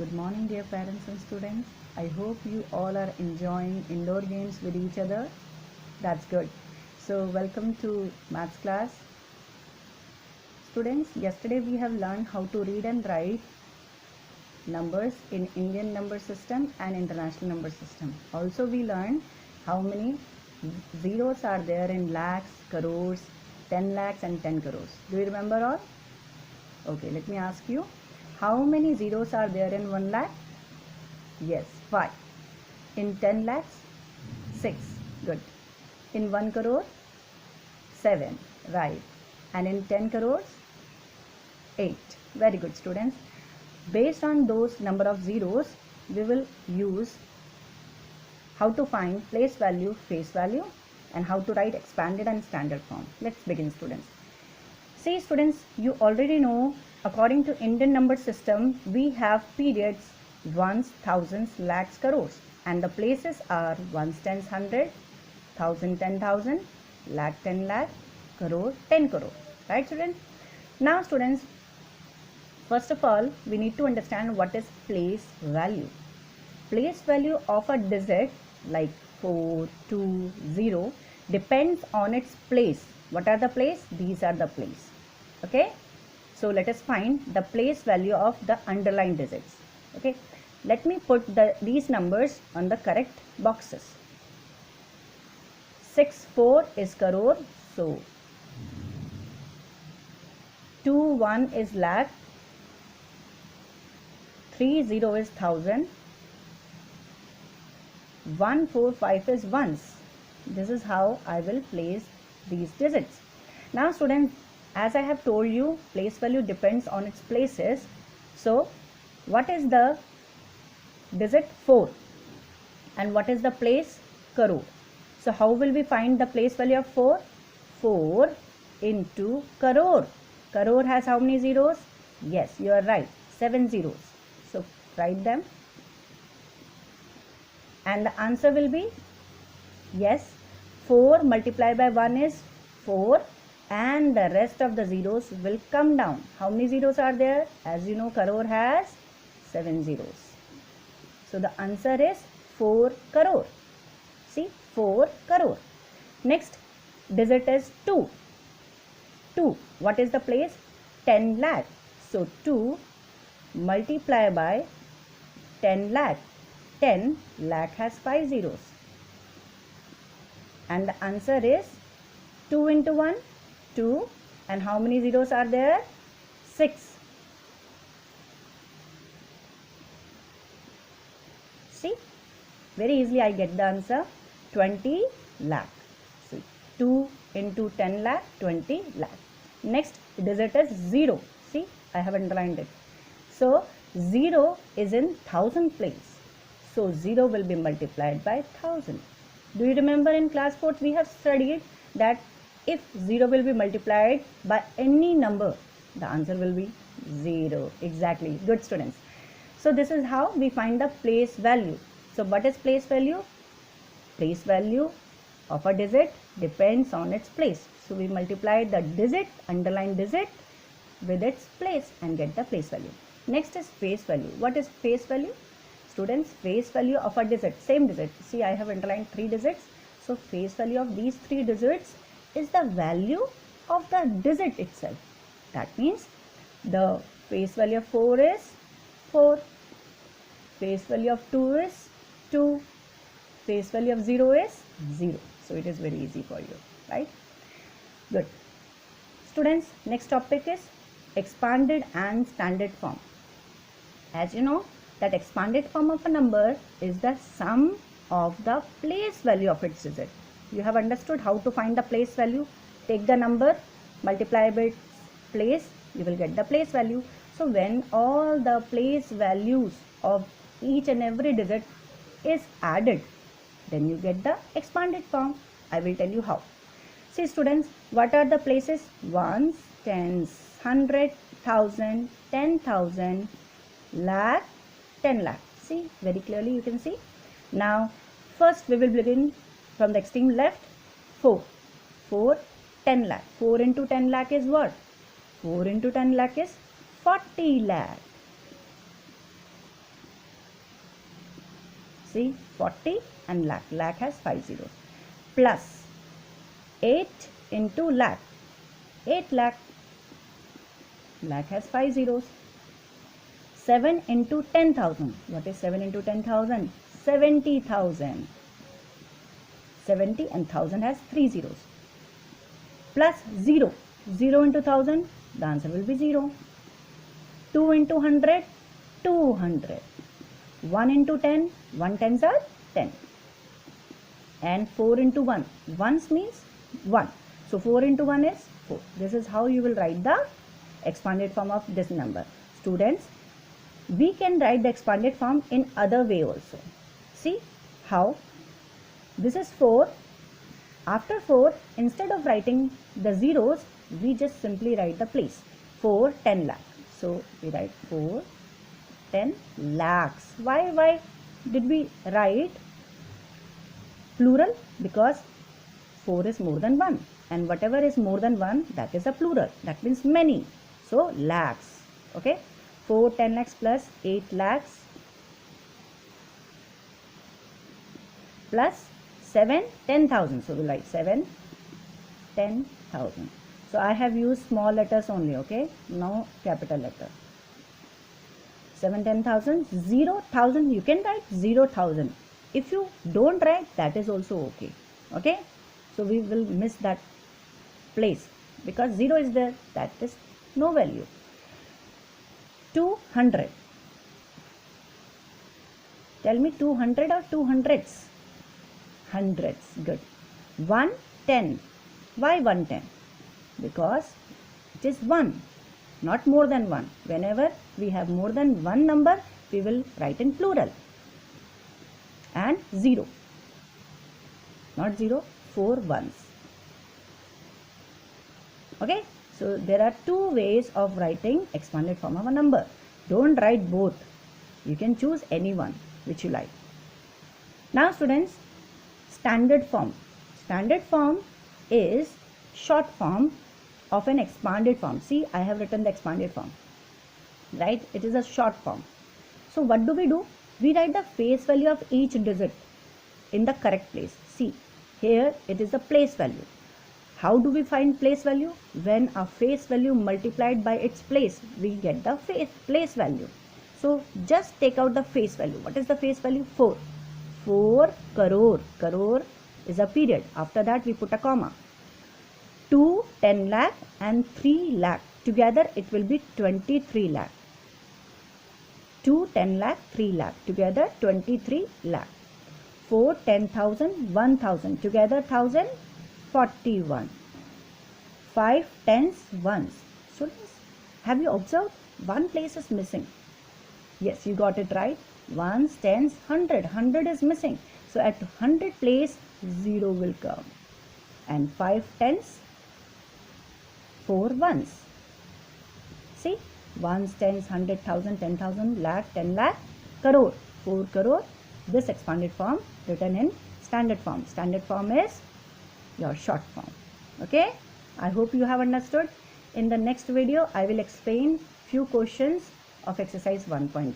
Good morning, dear parents and students. I hope you all are enjoying indoor games with each other. That's good. So, welcome to maths class. Students, yesterday we have learned how to read and write numbers in Indian number system and international number system. Also, we learned how many zeros are there in lakhs, crores, 10 lakhs, and 10 crores. Do you remember all? Okay, let me ask you, how many zeros are there in 1 lakh? Yes, 5. In 10 lakhs? 6. Good. In 1 crore? 7. Right. And in 10 crores? 8. Very good, students. Based on those number of zeros, we will use how to find place value, face value, and how to write expanded and standard form. Let's begin, students. See, students, you already know, according to Indian number system, we have periods ones, thousands, lakhs, crores, and the places are ones, tens, hundred, thousand, 10,000, lakh, 10 lakh, crore, 10 crore. Right, students? Now, students, first of all, we need to understand what is place value. Place value of a digit like 4, 2, 0 depends on its place. What are the place? These are the place. Okay, so let us find the place value of the underlined digits. Okay, let me put these numbers on the correct boxes. 6, 4 is crore, so 2, 1 is lakh, 3, 0 is thousand, 1, 4, 5 is ones. This is how I will place these digits. Now, students, as I have told you, place value depends on its places. So, what is the digit? 4. And what is the place? Crore. So, how will we find the place value of 4? 4 into crore. Crore has how many zeros? Yes, you are right. 7 zeros. So, write them. And the answer will be, yes, 4 multiplied by 1 is 4. And the rest of the zeros will come down. How many zeros are there? As you know, crore has 7 zeros. So the answer is 4 crore. See, 4 crore. Next digit is 2. 2. What is the place? 10 lakh. So 2 multiplied by 10 lakh. 10 lakh has 5 zeros. And the answer is 2 into 1. 2, and how many zeros are there? 6. See, very easily I get the answer, 20 lakh. So 2 into 10 lakh, 20 lakh. Next digit is 0. See, I have underlined it. So 0 is in thousand place. So 0 will be multiplied by 1000. Do you remember in class 4th we have studied that if 0 will be multiplied by any number, the answer will be 0. Exactly. Good, students. So this is how we find the place value. So what is place value? Place value of a digit depends on its place. So we multiply the digit, underline digit, with its place and get the place value. Next is face value. What is face value? Students, face value of a digit, same digit. See, I have underlined 3 digits. So face value of these 3 digits is the value of the digit itself. That means the face value of 4 is 4, face value of 2 is 2, face value of 0 is 0. So it is very easy for you, right? Good. Students, next topic is expanded and standard form. As you know, that expanded form of a number is the sum of the place value of its digit. You have understood how to find the place value. Take the number, multiply by its place, you will get the place value. So when all the place values of each and every digit is added, then you get the expanded form. I will tell you how. See, students, what are the places? Ones, tens, 100, 1000, 10,000, lakh, 10 lakh. See, very clearly you can see. Now, first we will begin from the extreme left. 4. 4, 10 lakh. 4 into 10 lakh is what? 4 into 10 lakh is 40 lakh. See, 40 and lakh. Lakh has 5 zeros. Plus 8 into lakh. 8 lakh. Lakh has 5 zeros. 7 into 10,000. What is 7 into 10,000? 70,000. 70 and 1000 has 3 zeros. Plus 0. 0 into 1000. The answer will be 0. 2 into 100. 200. 1 into 10. 1 tens are 10. And 4 into 1. 1 means 1. So 4 into 1 is 4. This is how you will write the expanded form of this number. Students, we can write the expanded form in other way also. See how? This is 4. After 4, instead of writing the zeros, we just simply write the place. 4, 10 lakh. So we write 4, 10 lakhs. Why did we write plural? Because 4 is more than 1. And whatever is more than 1, that is a plural. That means many. So lakhs. Okay. 4, 10 lakhs plus 8 lakhs plus 7, 10,000. So we'll write 7, 10,000. So I have used small letters only, okay? No capital letter. 7, 10,000, 0,000. You can write 0,000. If you don't write, that is also okay. Okay? So we will miss that place because 0 is there. That is no value. 200. Tell me 200 or 200s? Hundreds. Good. 110. Why 110? Because it is 1, not more than 1. Whenever we have more than one number, we will write in plural. And 0. Not 0, 4 ones. Okay. So there are two ways of writing expanded form of a number. Don't write both. You can choose any one which you like. Now students, standard form. Standard form is short form of an expanded form. See, I have written the expanded form. Right? It is a short form. So what do? We write the face value of each digit in the correct place. See, here it is the place value. How do we find place value? When a face value multiplied by its place, we get the place value. So just take out the face value. What is the face value? 4. 4 crore. Crore is a period. After that we put a comma. 2, 10 lakh and 3 lakh. Together it will be 23 lakh. 2, 10 lakh, 3 lakh. Together 23 lakh. 4, 10,000, 1,000. Together 1,000. 41. 5 tens, ones. So have you observed? One place is missing. Yes, you got it right. Ones, tens, 100. 100 is missing. So at 100 place, 0 will come. And 5 tens, 4 ones. See? Ones, tens, 100,000, 10,000, lakh, 10 lakh, crore. 4 crore. This expanded form written in standard form. Standard form is your short form. Okay, I hope you have understood. In the next video I will explain few questions of exercise 1.2.